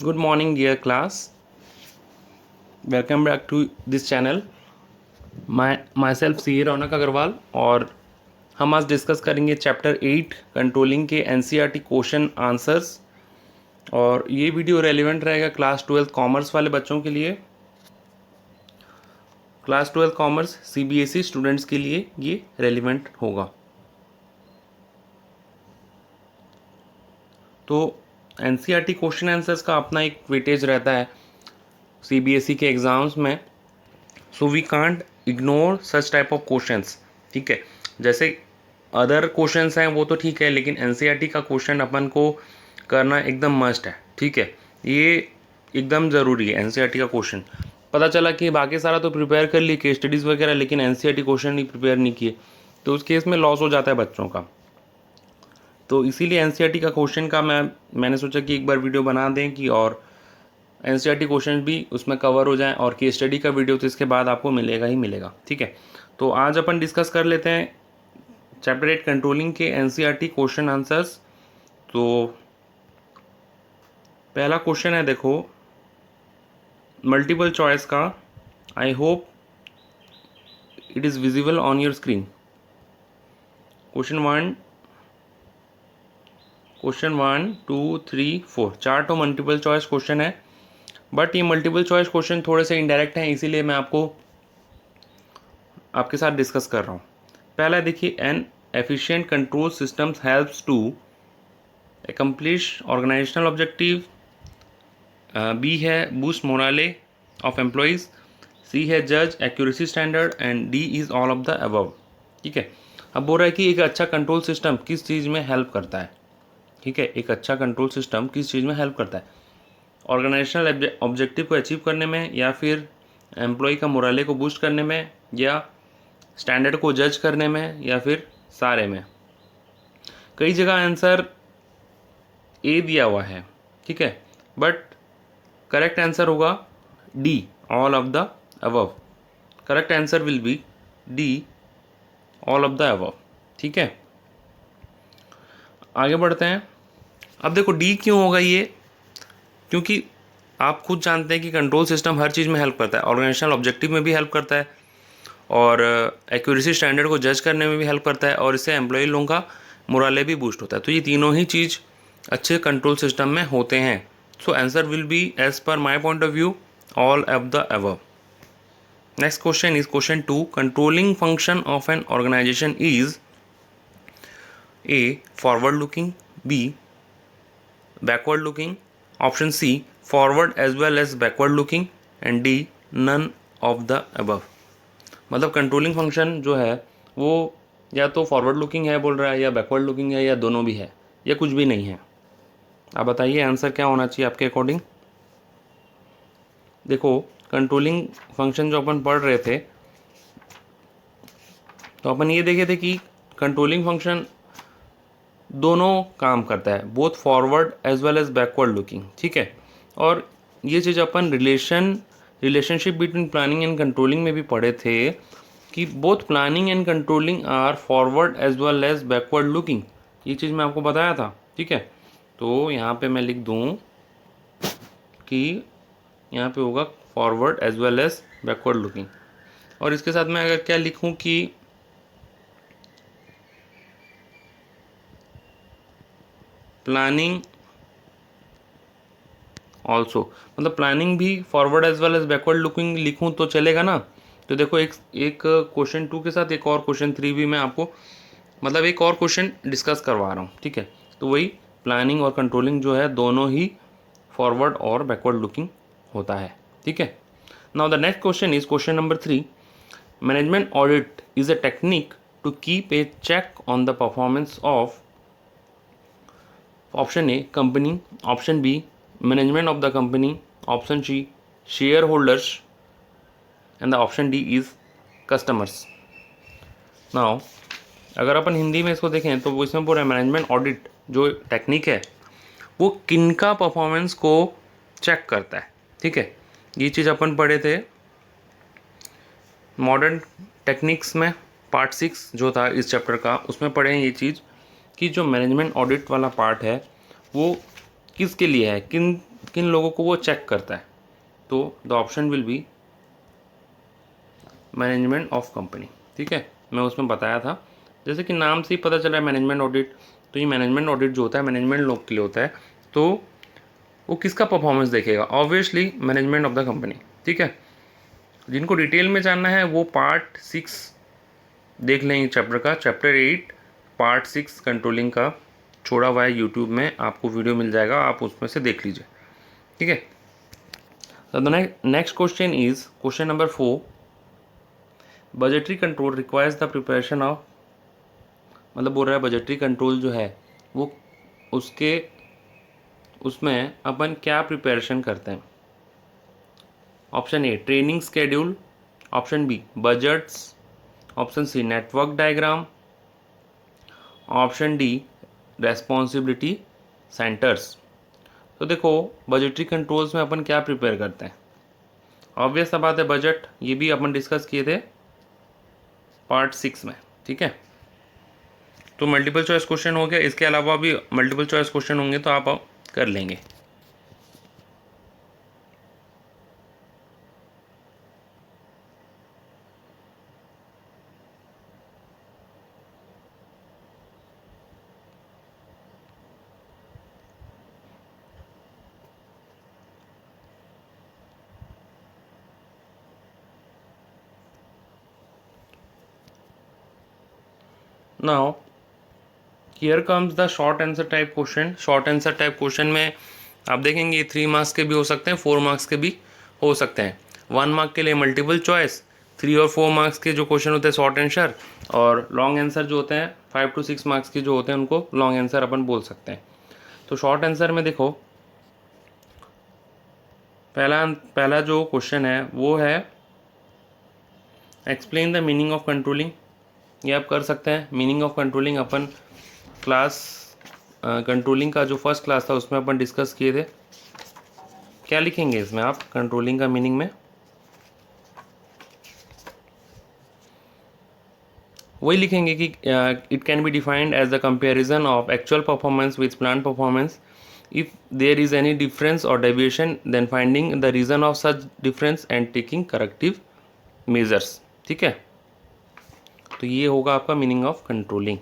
Good morning, dear class. Welcome back to this channel. Myself CA रौनक अग्रवाल और हम आज discuss करेंगे चैप्टर 8 कंट्रोलिंग के NCERT क्वेश्चन आंसर्स। और ये वीडियो रेलिवेंट रहेगा क्लास 12 कॉमर्स वाले बच्चों के लिए। क्लास 12 कॉमर्स CBSE स्टूडेंट्स के लिए ये रेलिवेंट होगा। तो NCERT क्वेश्चन आंसर्स का अपना एक वेटेज रहता है CBSE के एग्ज़ाम्स में। So we can't ignore such type of questions. ठीक है, जैसे अदर क्वेश्चंस हैं वो तो ठीक है, लेकिन NCERT का क्वेश्चन अपन को करना एकदम मस्ट है। ठीक है, ये एकदम ज़रूरी है NCERT का क्वेश्चन। पता चला कि बाकी सारा तो प्रिपेयर कर ली, केस स्टडीज़ वगैरह, लेकिन NCERT क्वेश्चन ही प्रिपेयर नहीं किए, तो उस केस में लॉस हो जाता है बच्चों का। तो इसीलिए NCERT का क्वेश्चन का मैंने सोचा कि एक बार वीडियो बना दें कि और NCERT क्वेश्चन भी उसमें कवर हो जाए, और केस स्टडी का वीडियो तो इसके बाद आपको मिलेगा ही मिलेगा। ठीक है, तो आज अपन डिस्कस कर लेते हैं चैप्टर 8 कंट्रोलिंग के NCERT क्वेश्चन आंसर्स। तो पहला क्वेश्चन है, देखो मल्टीपल चॉइस का। I hope it is visible on your screen. Question 1 2 3 4 चार तो मल्टीपल चॉइस क्वेश्चन है, बट ये मल्टीपल चॉइस क्वेश्चन थोड़े से इनडायरेक्ट हैं, इसीलिए मैं आपके साथ डिस्कस कर रहा हूँ। पहला देखिए, an efficient control systems helps to accomplish organisational objective. B है boost morale of employees. C है जज accuracy standard, and D is all of the above. ठीक है, अब बोल रहा है कि एक अच्छा कंट्रोल सिस्टम किस चीज़ में हेल्प करता है। ठीक है, एक अच्छा कंट्रोल सिस्टम किस चीज़ में हेल्प करता है, ऑर्गेनाइजेशनल ऑब्जेक्टिव को अचीव करने में, या फिर एम्प्लॉय का मोराले को बूस्ट करने में, या स्टैंडर्ड को जज करने में, या फिर सारे में। कई जगह आंसर ए दिया हुआ है। ठीक है, बट करेक्ट आंसर होगा D, all of the above. Correct answer will B D, all of the above. ठीक है, आगे बढ़ते हैं। अब देखो डी क्यों होगा ये, क्योंकि आप खुद जानते हैं कि कंट्रोल सिस्टम हर चीज़ में हेल्प करता है, ऑर्गेनाइजेशनल ऑब्जेक्टिव में भी हेल्प करता है, और एक्यूरेसी स्टैंडर्ड को जज करने में भी हेल्प करता है, और इससे एम्प्लॉय लोगों का मोराले भी बूस्ट होता है। तो ये तीनों ही चीज़ अच्छे कंट्रोल सिस्टम में होते हैं। So answer will be as per my point of view all of the above. Next question is question 2। Controlling function of an organisation is A forward looking, B backward looking, option C forward as well as backward looking, and D none of the above. मतलब controlling function जो है वो या तो forward looking है बोल रहा है, या बैकवर्ड लुकिंग है, या दोनों भी है, या कुछ भी नहीं है। आप बताइए आंसर क्या होना चाहिए आपके अकॉर्डिंग। देखो कंट्रोलिंग फंक्शन जो अपन पढ़ रहे थे, तो अपन ये देखे थे कि कंट्रोलिंग फंक्शन दोनों काम करता है, both forward as well as backward looking. ठीक है, और ये चीज़ अपन relationship between planning and controlling में भी पढ़े थे कि both planning and controlling are forward as well as backward looking. ये चीज़ मैं आपको बताया था। ठीक है, तो यहाँ पे मैं लिख दूँ कि यहाँ पे होगा forward as well as backward looking, और इसके साथ मैं अगर क्या लिखूँ कि प्लानिंग ऑल्सो, मतलब प्लानिंग भी forward as well as backward looking लिखूँ तो चलेगा ना। तो देखो एक क्वेश्चन 2 के साथ एक और क्वेश्चन 3 भी मैं आपको, मतलब एक और क्वेश्चन डिस्कस करवा रहा हूँ। ठीक है, तो वही प्लानिंग और कंट्रोलिंग जो है दोनों ही फॉरवर्ड और बैकवर्ड लुकिंग होता है। ठीक है, now the next question is question number 3। Management audit is a technique to keep a check on the performance of, option A company, option B management of the company, option C shareholders, and the option D is customers. Now अगर अपन हिंदी में इसको देखें तो वो इसमें पूरा management audit जो टेक्निक है वो किनका परफॉर्मेंस को चेक करता है। ठीक है, ये चीज़ अपन पढ़े थे मॉडर्न टेक्निक्स में, पार्ट 6 जो था इस चैप्टर का, उसमें पढ़े हैं ये चीज़ कि जो मैनेजमेंट ऑडिट वाला पार्ट है वो किसके लिए है, किन किन लोगों को वो चेक करता है? तो the option will be management of company. ठीक है, मैं उसमें बताया था, जैसे कि नाम से ही पता चल रहा है मैनेजमेंट ऑडिट, तो ये मैनेजमेंट ऑडिट जो होता है मैनेजमेंट लोग के लिए होता है, तो वो किसका परफॉर्मेंस देखेगा? Obviously management of the company. ठीक है, जिनको डिटेल में जानना है वो पार्ट 6 देख लेंगे चैप्टर का, चैप्टर 8 पार्ट 6 कंट्रोलिंग का छोड़ा हुआ है यूट्यूब में, आपको वीडियो मिल जाएगा, आप उसमें से देख लीजिए। ठीक है, तो the next question is question number 4, budgetary control requires the preparation of, मतलब बोल रहा है बजटरी कंट्रोल जो है वो उसमें अपन क्या प्रिपरेशन करते हैं? Option A training schedule, option B budgets, option C network diagram, option D responsibility centres. तो देखो बजटरी कंट्रोल्स में अपन क्या प्रिपेयर करते हैं? ऑब्वियस सा बात है बजट, ये भी अपन डिस्कस किए थे पार्ट 6 में। ठीक है, तो मल्टीपल चॉइस क्वेश्चन हो गया, इसके अलावा भी मल्टीपल चॉइस क्वेश्चन होंगे तो आप कर लेंगे। Now here comes the short answer type question. Short answer type question में आप देखेंगे 3 मार्क्स के भी हो सकते हैं, 4 मार्क्स के भी हो सकते हैं। 1 मार्क के लिए मल्टीपल चॉइस, 3 और 4 मार्क्स के जो क्वेश्चन होते हैं शॉर्ट आंसर, और लॉन्ग आंसर जो होते हैं 5 to 6 मार्क्स के जो होते हैं उनको लॉन्ग आंसर अपन बोल सकते हैं। तो शॉर्ट आंसर में देखो पहला जो क्वेश्चन है वो है explain the meaning of controlling. ये आप कर सकते हैं। Meaning of controlling upon class controlling का जो फर्स्ट क्लास था उसमें अपन डिस्कस किए थे। क्या लिखेंगे इसमें आप कंट्रोलिंग का मीनिंग में? वही लिखेंगे कि it can be defined as the comparison of actual performance with plan performance. If there is any difference और deviation then finding the reason of such difference and taking corrective measures. ठीक है, तो ये होगा आपका मीनिंग ऑफ कंट्रोलिंग।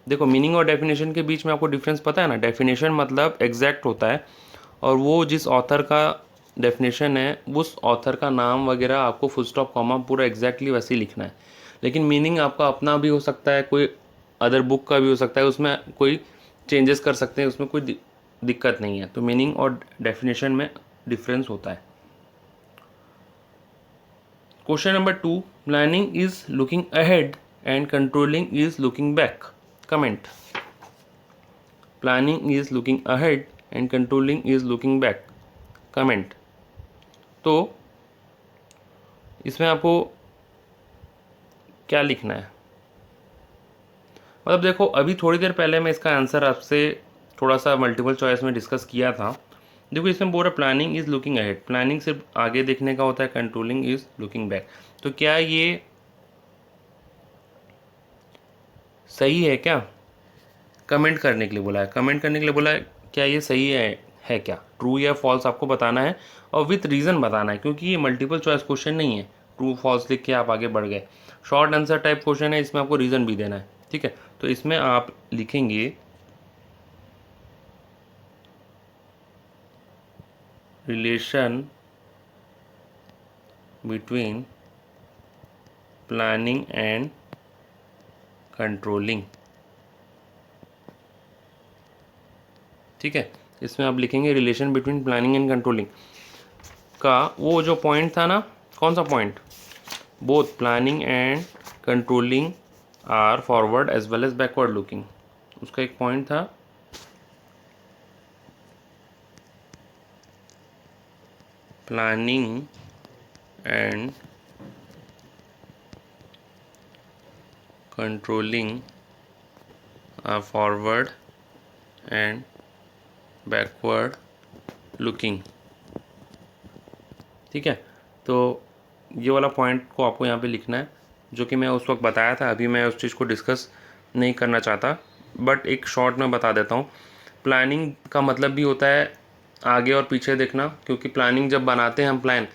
देखो meaning और definition के बीच में आपको डिफरेंस पता है ना? डेफिनेशन मतलब एग्जैक्ट होता है, और वो जिस ऑथर का डेफिनेशन है उस ऑथर का नाम वगैरह आपको फुल स्टॉप कॉमा पूरा एग्जैक्टली वैसे ही लिखना है। लेकिन मीनिंग आपका अपना भी हो सकता है, कोई अदर बुक का भी हो सकता है, उसमें कोई चेंजेस कर सकते हैं, उसमें कोई दिक्कत नहीं है। तो मीनिंग और डेफिनेशन में डिफरेंस होता है। Question number 2, planning is looking ahead and controlling is looking back. Comment. Planning is looking ahead and controlling is looking back. Comment. तो इसमें आपको क्या लिखना है? मतलब देखो अभी थोड़ी देर पहले मैं इसका आंसर आपसे थोड़ा सा मल्टीपल चॉइस में डिस्कस किया था। देखो इसमें बोल रहा planning is looking ahead, planning सिर्फ आगे देखने का होता है, कंट्रोलिंग इज लुकिंग बैक। तो क्या ये सही है क्या? कमेंट करने के लिए बोला है, कमेंट करने के लिए बोला है। क्या ये सही है क्या? ट्रू या फॉल्स आपको बताना है और विथ रीज़न बताना है, क्योंकि ये मल्टीपल चॉइस क्वेश्चन नहीं है ट्रू फॉल्स लिख के आप आगे बढ़ गए। शॉर्ट आंसर टाइप क्वेश्चन है, इसमें आपको रीज़न भी देना है। ठीक है, तो इसमें आप लिखेंगे relation between planning and controlling. ठीक है, इसमें आप लिखेंगे relation between planning and controlling का वो जो पॉइंट था ना, कौन सा point? Both planning and controlling are forward as well as backward looking. उसका एक पॉइंट था planning and controlling are forward and backward looking. ठीक है, तो ये वाला पॉइंट को आपको यहाँ पे लिखना है, जो कि मैं उस वक्त बताया था। अभी मैं उस चीज़ को डिस्कस नहीं करना चाहता, बट एक शॉर्ट में बता देता हूँ। प्लानिंग का मतलब भी होता है आगे और पीछे देखना, क्योंकि प्लानिंग जब बनाते हैं हम प्लान,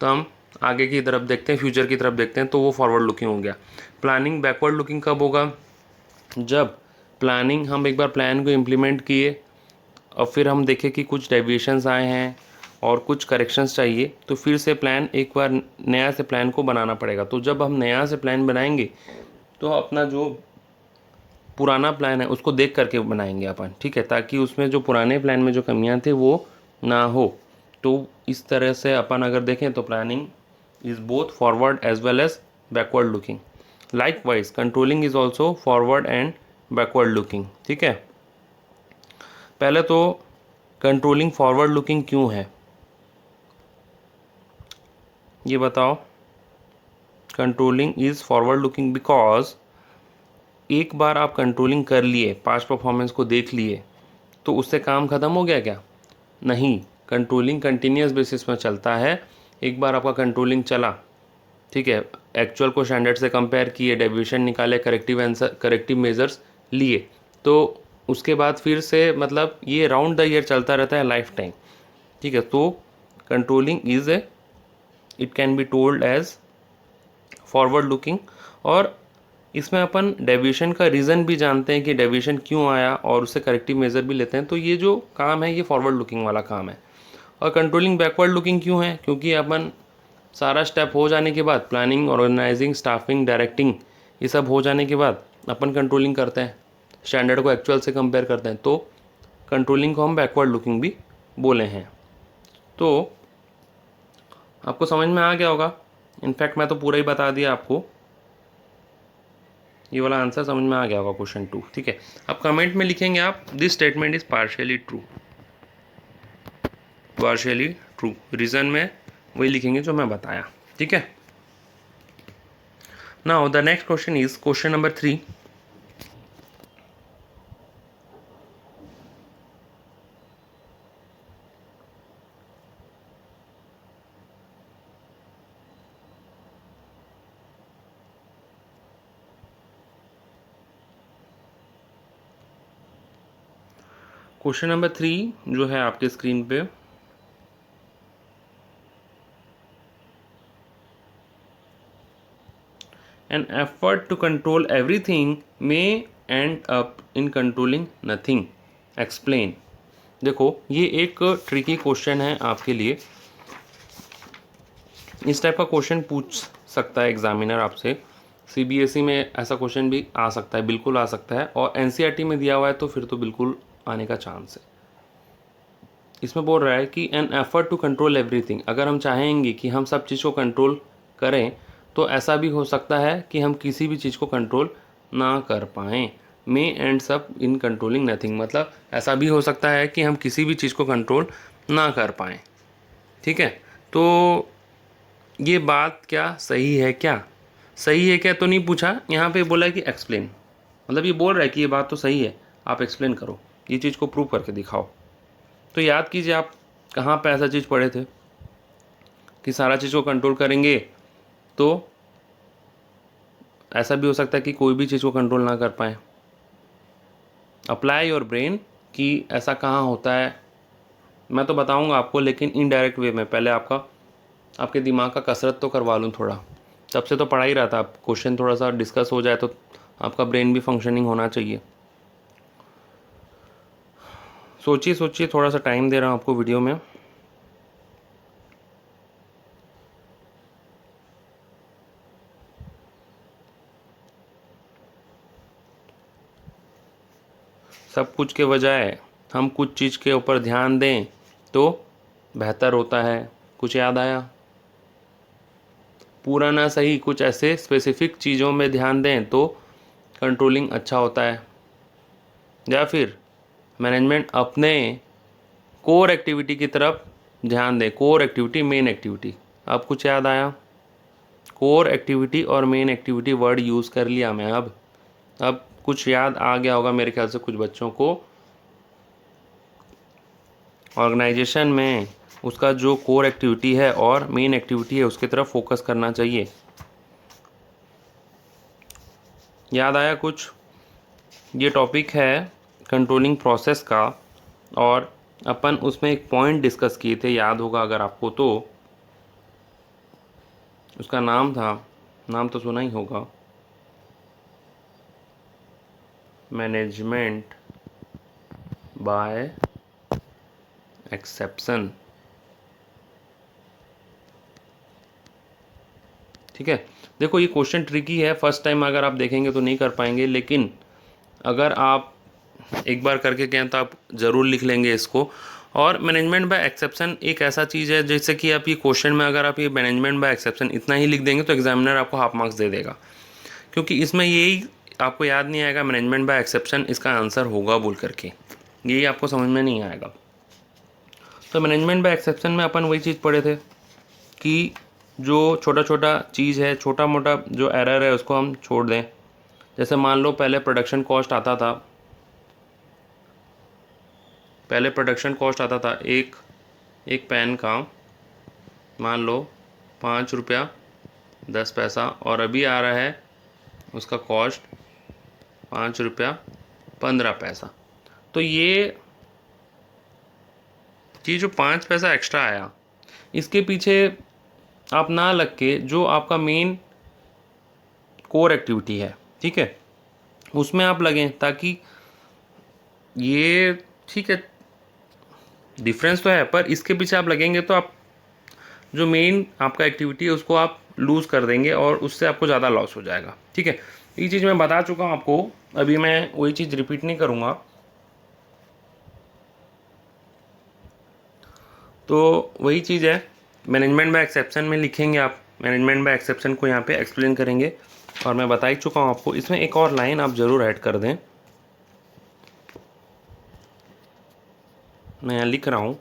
तो हम आगे की तरफ देखते हैं, फ्यूचर की तरफ देखते हैं, तो वो फॉरवर्ड लुकिंग हो गया। प्लानिंग बैकवर्ड लुकिंग कब होगा? जब प्लानिंग हम एक बार प्लान को इम्प्लीमेंट किए और फिर हम देखें कि कुछ डेविएशंस आए हैं और कुछ करेक्शंस चाहिए, तो फिर से प्लान एक बार नया से प्लान को बनाना पड़ेगा। तो जब हम नया से प्लान बनाएंगे तो अपना जो पुराना प्लान है उसको देख करके बनाएंगे अपन, ठीक है, ताकि उसमें जो पुराने प्लान में जो कमियां थी वो ना हो। तो इस तरह से अपन अगर देखें तो planning is both forward as well as backward looking. Likewise controlling is also forward and backward looking, ठीक है। पहले तो कंट्रोलिंग फॉरवर्ड लुकिंग क्यों है ये बताओ। Controlling is forward looking because एक बार आप कंट्रोलिंग कर लिए, पास्ट परफॉर्मेंस को देख लिए, तो उससे काम ख़त्म हो गया क्या? नहीं, कंट्रोलिंग कंटिन्यूस बेसिस में चलता है। एक बार आपका कंट्रोलिंग चला, ठीक है, एक्चुअल को स्टैंडर्ड से कंपेयर किए, डेविएशन निकाले, करेक्टिव मेजर्स लिए, तो उसके बाद फिर से मतलब ये राउंड द ईयर चलता रहता है, लाइफ टाइम, ठीक है। तो controlling is a, it can be told as forward looking. और इसमें अपन डेविएशन का रीज़न भी जानते हैं कि डेविएशन क्यों आया, और उससे करेक्टिव मेजर भी लेते हैं। तो ये जो काम है ये फॉरवर्ड लुकिंग वाला काम है। और कंट्रोलिंग बैकवर्ड लुकिंग क्यों है? क्योंकि अपन सारा स्टेप हो जाने के बाद, प्लानिंग, ऑर्गेनाइजिंग, स्टाफिंग, डायरेक्टिंग, ये सब हो जाने के बाद अपन कंट्रोलिंग करते हैं, स्टैंडर्ड को एक्चुअल से कंपेयर करते हैं, तो कंट्रोलिंग को हम बैकवर्ड लुकिंग भी बोले हैं। तो आपको समझ में आ गया होगा। इनफैक्ट मैं तो पूरा ही बता दिया आपको, ये वाला आंसर समझ में आ गया होगा क्वेश्चन 2, ठीक है। अब कमेंट में लिखेंगे आप, this statement is partially true, partially true, reason में वही लिखेंगे जो मैं बताया, ठीक है। Now the next question is question number 3। Question number 3 जो है आपके स्क्रीन पे, an effort to control everything may end up in controlling nothing, explain. देखो ये एक ट्रिकी क्वेश्चन है आपके लिए। इस टाइप का क्वेश्चन पूछ सकता है एग्जामिनर आपसे। सीबीएसई में ऐसा क्वेश्चन भी आ सकता है, बिल्कुल आ सकता है, और एनसीईआरटी में दिया हुआ है तो फिर तो बिल्कुल आने का चांस है। इसमें बोल रहा है कि an effort to control everything, अगर हम चाहेंगे कि हम सब चीज़ को कंट्रोल करें तो ऐसा भी हो सकता है कि हम किसी भी चीज़ को कंट्रोल ना कर पाएँ। May ends up in controlling nothing, मतलब ऐसा भी हो सकता है कि हम किसी भी चीज़ को कंट्रोल ना कर पाएँ, ठीक है। तो ये बात क्या सही है क्या? सही है क्या तो नहीं पूछा, यहाँ पे बोला है कि एक्सप्लेन, मतलब ये बोल रहा है कि ये बात तो सही है, आप एक्सप्लेन करो, ये चीज़ को प्रूव करके दिखाओ। तो याद कीजिए आप कहाँ पे ऐसा चीज़ पढ़े थे कि सारा चीज़ को कंट्रोल करेंगे तो ऐसा भी हो सकता है कि कोई भी चीज़ को कंट्रोल ना कर पाए। अप्लाई योर ब्रेन कि ऐसा कहाँ होता है, मैं तो बताऊंगा आपको, लेकिन इनडायरेक्ट वे में। पहले आपके दिमाग का कसरत तो करवा लूँ थोड़ा, तब से तो पढ़ा ही रहा था। क्वेश्चन थोड़ा सा डिस्कस हो जाए तो आपका ब्रेन भी फंक्शनिंग होना चाहिए। सोचिए सोचिए, थोड़ा सा टाइम दे रहा हूँ आपको वीडियो में। सब कुछ के बजाय हम कुछ चीज़ के ऊपर ध्यान दें तो बेहतर होता है। कुछ याद आया? पूरा ना सही, कुछ ऐसे स्पेसिफिक चीज़ों में ध्यान दें तो कंट्रोलिंग अच्छा होता है। या फिर मैनेजमेंट अपने कोर एक्टिविटी की तरफ ध्यान दें, कोर एक्टिविटी, मेन एक्टिविटी। अब कुछ याद आया? कोर एक्टिविटी और मेन एक्टिविटी वर्ड यूज़ कर लिया मैं। अब कुछ याद आ गया होगा मेरे ख्याल से कुछ बच्चों को। ऑर्गेनाइजेशन में उसका जो कोर एक्टिविटी है और मेन एक्टिविटी है उसकी तरफ फोकस करना चाहिए। याद आया कुछ? ये टॉपिक है कंट्रोलिंग प्रोसेस का, और अपन उसमें एक पॉइंट डिस्कस किए थे, याद होगा अगर आपको तो। उसका नाम था, नाम तो सुना ही होगा, मैनेजमेंट बाय एक्सेप्शन। ठीक है, देखो ये क्वेश्चन ट्रिकी है, फर्स्ट टाइम अगर आप देखेंगे तो नहीं कर पाएंगे, लेकिन अगर आप एक बार करके गए तो आप ज़रूर लिख लेंगे इसको। और मैनेजमेंट बाय एक्सेप्शन एक ऐसा चीज़ है, जैसे कि आप ये क्वेश्चन में अगर आप ये मैनेजमेंट बाय एक्सेप्शन इतना ही लिख देंगे तो एग्जामिनर आपको हाफ मार्क्स दे देगा, क्योंकि इसमें यही आपको याद नहीं आएगा मैनेजमेंट बाय एक्सेप्शन इसका आंसर होगा बोल करके, यही आपको समझ में नहीं आएगा। तो मैनेजमेंट बाय एक्सेप्शन में अपन वही चीज़ पढ़े थे कि जो छोटा छोटा चीज़ है, छोटा मोटा जो एरर है उसको हम छोड़ दें। जैसे मान लो पहले प्रोडक्शन कॉस्ट आता था, पहले प्रोडक्शन कॉस्ट आता था एक पेन का, मान लो 5 रुपया 10 पैसा, और अभी आ रहा है उसका कॉस्ट 5 रुपया 15 पैसा। तो ये जो 5 पैसा एक्स्ट्रा आया, इसके पीछे आप ना लग के जो आपका मेन कोर एक्टिविटी है, ठीक है, उसमें आप लगें, ताकि ये ठीक है डिफरेंस तो है, पर इसके पीछे आप लगेंगे तो आप जो मेन आपका एक्टिविटी है उसको आप लूज़ कर देंगे और उससे आपको ज़्यादा लॉस हो जाएगा। ठीक है, ये चीज़ मैं बता चुका हूँ आपको, अभी मैं वही चीज़ रिपीट नहीं करूँगा। तो वही चीज़ है, मैनेजमेंट बाय एक्सेप्शन में लिखेंगे आप, मैनेजमेंट बाय एक्सेप्शन को यहाँ पे एक्सप्लेन करेंगे, और मैं बता ही चुका हूँ आपको। इसमें एक और लाइन आप ज़रूर ऐड कर दें, मैं यहाँ लिख रहा हूँ,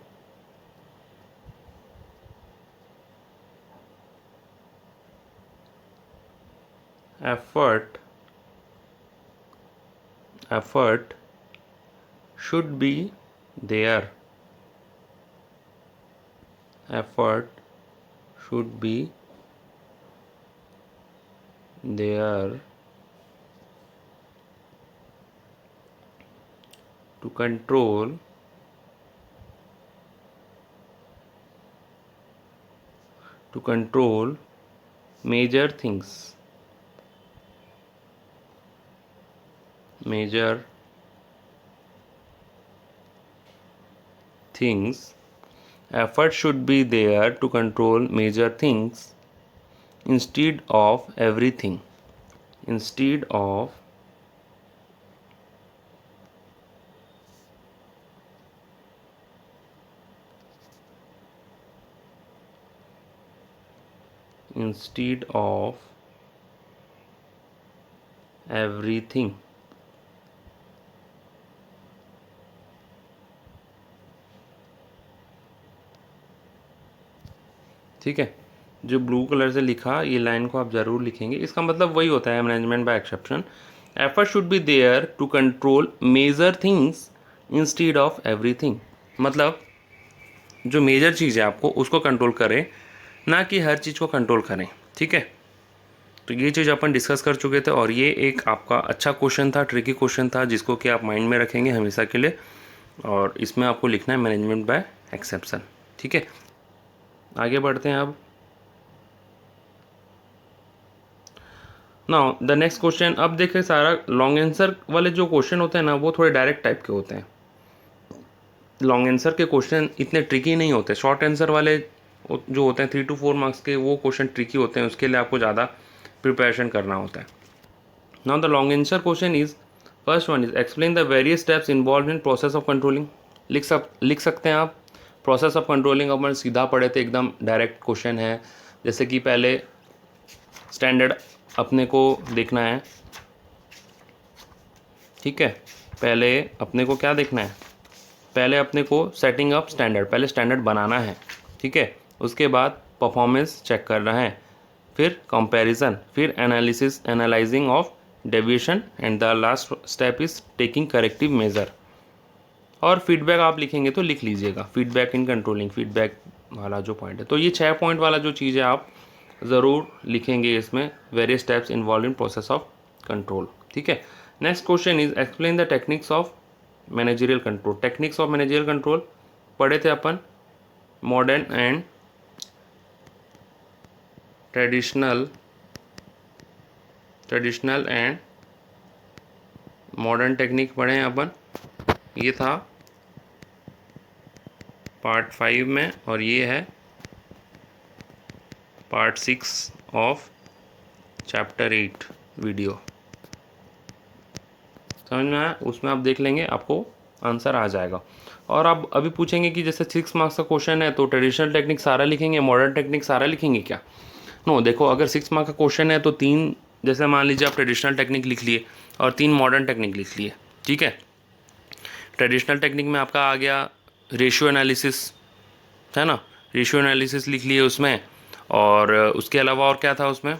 effort should be there, effort should be there to control major things, effort should be there to control major things instead of everything, instead of everything। ठीक है, जो ब्लू कलर से लिखा ये लाइन को आप ज़रूर लिखेंगे, इसका मतलब वही होता है management by exception. Effort should be there to control major things instead of everything, मतलब जो मेजर चीज़ है आपको उसको कंट्रोल करें, ना कि हर चीज़ को कंट्रोल करें। ठीक है, तो ये चीज़ अपन डिस्कस कर चुके थे, और ये एक आपका अच्छा क्वेश्चन था, ट्रिकी क्वेश्चन था, जिसको कि आप माइंड में रखेंगे हमेशा के लिए, और इसमें आपको लिखना है मैनेजमेंट बाय एक्सेप्शन। ठीक है, आगे बढ़ते हैं अब। नाउ द नेक्स्ट क्वेश्चन, अब देखें सारा लॉन्ग आंसर वाले जो क्वेश्चन होते हैं ना वो थोड़े डायरेक्ट टाइप के होते हैं, लॉन्ग आंसर के क्वेश्चन इतने ट्रिकी नहीं होते। शॉर्ट आंसर वाले जो होते हैं 3 to 4 मार्क्स के, वो क्वेश्चन ट्रिकी होते हैं, उसके लिए आपको ज़्यादा प्रिपरेशन करना होता है। Now the long answer question is, first one is explain the various steps involve in process of controlling. लिख सकते हैं आप, प्रोसेस ऑफ कंट्रोलिंग अपन सीधा पढ़े थे, एकदम डायरेक्ट क्वेश्चन है। जैसे कि पहले स्टैंडर्ड अपने को देखना है, ठीक है, पहले अपने को क्या देखना है, पहले अपने को सेटिंग अप स्टैंडर्ड, पहले स्टैंडर्ड बनाना है, ठीक है, उसके बाद परफॉर्मेंस चेक करना है, फिर कंपैरिजन, फिर analysing of deviation, and the last step is taking corrective measure. और फीडबैक आप लिखेंगे तो लिख लीजिएगा, फीडबैक इन कंट्रोलिंग, फीडबैक वाला जो पॉइंट है, तो ये 6 पॉइंट वाला जो चीज़ है आप ज़रूर लिखेंगे इसमें, various steps involve in process of control. ठीक है, next question is explain the techniques of managerial control. Techniques of managerial control पढ़े थे अपन modern and traditional and modern technique पढ़े हैं अपन। ये था पार्ट 5 में और ये है पार्ट 6 ऑफ चैप्टर 8 वीडियो। समझ में आया? उसमें आप देख लेंगे, आपको आंसर आ जाएगा। और आप अभी पूछेंगे कि जैसे 6 मार्क्स का क्वेश्चन है तो ट्रेडिशनल टेक्निक सारा लिखेंगे, मॉडर्न टेक्निक सारा लिखेंगे क्या? नो, देखो, अगर 6 मार्क्स का क्वेश्चन है तो 3, जैसे मान लीजिए आप ट्रेडिशनल टेक्निक लिख लिए और 3 मॉडर्न टेक्निक लिख लिए, ठीक है। ट्रेडिशनल टेक्निक में आपका आ गया रेशियो एनालिसिस, है ना, रेशियो एनालिसिस लिख लिए उसमें। और उसके अलावा और क्या था उसमें,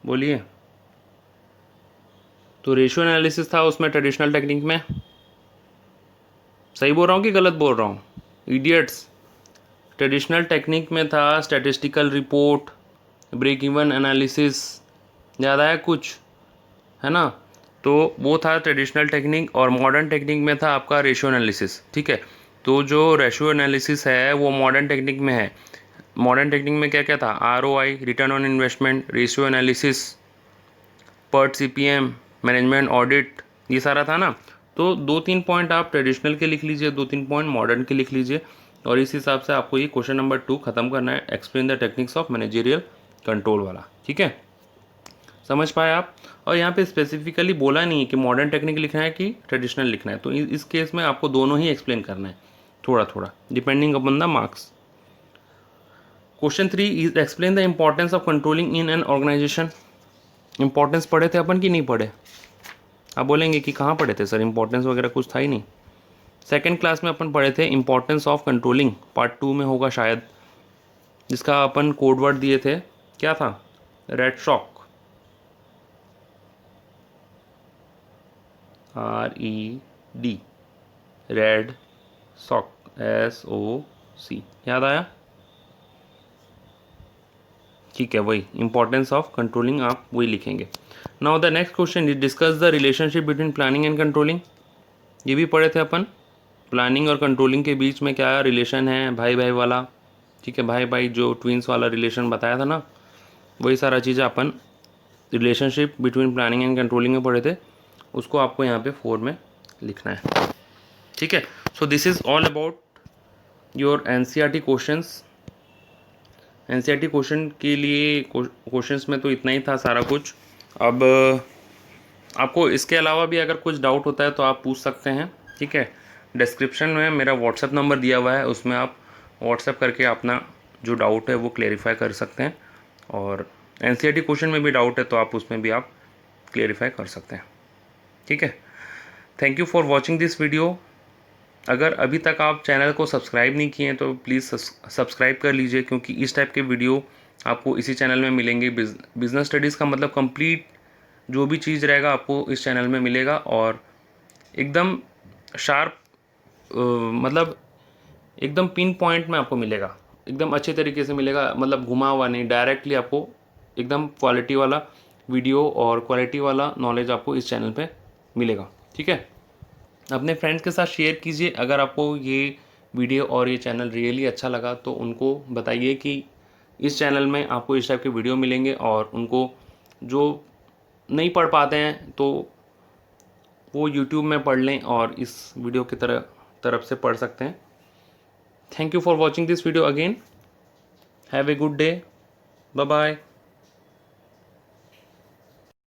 बोलिए? तो रेशियो एनालिसिस था उसमें ट्रेडिशनल टेक्निक में। सही बोल रहा हूँ कि गलत बोल रहा हूँ इडियट्स? ट्रेडिशनल टेक्निक में था statistical report, break even analysis, याद आया कुछ, है ना? तो वो था ट्रेडिशनल टेक्निक। और मॉडर्न टेक्निक में था आपका रेशियो एनालिसिस, ठीक है। तो जो रेशियो एनालिसिस है वो मॉडर्न टेक्निक में है। मॉडर्न टेक्निक में क्या क्या था? ROI, return on investment, ratio analysis, PERT, CPM, management audit, ये सारा था ना। तो 2-3 पॉइंट आप ट्रेडिशनल के लिख लीजिए, 2-3 पॉइंट मॉडर्न के लिख लीजिए, और इस हिसाब से आपको ये क्वेश्चन नंबर 2 खत्म करना है, explain the techniques of managerial control वाला, ठीक है। समझ पाए आप? और यहाँ पे स्पेसिफिकली बोला नहीं है कि मॉडर्न टेक्निक लिखना है कि ट्रेडिशनल लिखना है, तो इस केस में आपको दोनों ही एक्सप्लेन करना है, थोड़ा थोड़ा, depending upon the marks. Question 3 is explain the importance of controlling in an organisation. Importance पढ़े थे अपन कि नहीं पढ़े? आप बोलेंगे कि कहाँ पढ़े थे सर, इंपॉर्टेंस वगैरह कुछ था ही नहीं। सेकेंड क्लास में अपन पढ़े थे इंपॉर्टेंस ऑफ कंट्रोलिंग, पार्ट 2 में होगा शायद, जिसका अपन कोड वर्ड दिए थे, क्या था? Red shock, RED, red sock, SOC, याद आया? ठीक है, वही इंपॉर्टेंस ऑफ कंट्रोलिंग आप वही लिखेंगे। Now the next question is discuss the relationship between planning and controlling. ये भी पढ़े थे अपन, प्लानिंग और कंट्रोलिंग के बीच में क्या रिलेशन है, भाई भाई वाला, ठीक है, भाई भाई जो ट्विंस वाला रिलेशन बताया था ना, वही सारा चीज़ें अपन relationship between planning and controlling में पढ़े थे, उसको आपको यहाँ पे 4 में लिखना है, ठीक है। So this is all about your NCERT questions. NCERT question के लिए क्वेश्चंस में तो इतना ही था सारा कुछ। अब आपको इसके अलावा भी अगर कुछ डाउट होता है तो आप पूछ सकते हैं, ठीक है। डिस्क्रिप्शन में मेरा व्हाट्सएप नंबर दिया हुआ है, उसमें आप व्हाट्सएप करके अपना जो डाउट है वो क्लेरिफाई कर सकते हैं। और NCERT क्वेश्चन में भी डाउट है तो आप उसमें भी आप क्लेरिफाई कर सकते हैं, ठीक है। Thank you for watching this video. अगर अभी तक आप चैनल को सब्सक्राइब नहीं किए हैं तो प्लीज़ सब्सक्राइब कर लीजिए, क्योंकि इस टाइप के वीडियो आपको इसी चैनल में मिलेंगे। बिजनेस स्टडीज़ का मतलब कंप्लीट जो भी चीज़ रहेगा आपको इस चैनल में मिलेगा, और एकदम शार्प, मतलब एकदम पिन पॉइंट में आपको मिलेगा, एकदम अच्छे तरीके से मिलेगा, मतलब घुमा हुआ नहीं, डायरेक्टली आपको एकदम क्वालिटी वाला वीडियो और क्वालिटी वाला नॉलेज आपको इस चैनल पे मिलेगा, ठीक है। अपने फ्रेंड्स के साथ शेयर कीजिए। अगर आपको ये वीडियो और ये चैनल रियली अच्छा लगा तो उनको बताइए कि इस चैनल में आपको इस टाइप के वीडियो मिलेंगे, और उनको जो नहीं पढ़ पाते हैं तो वो YouTube में पढ़ लें और इस वीडियो की तरफ से पढ़ सकते हैं। Thank you for watching this video again. Have a good day, bye bye.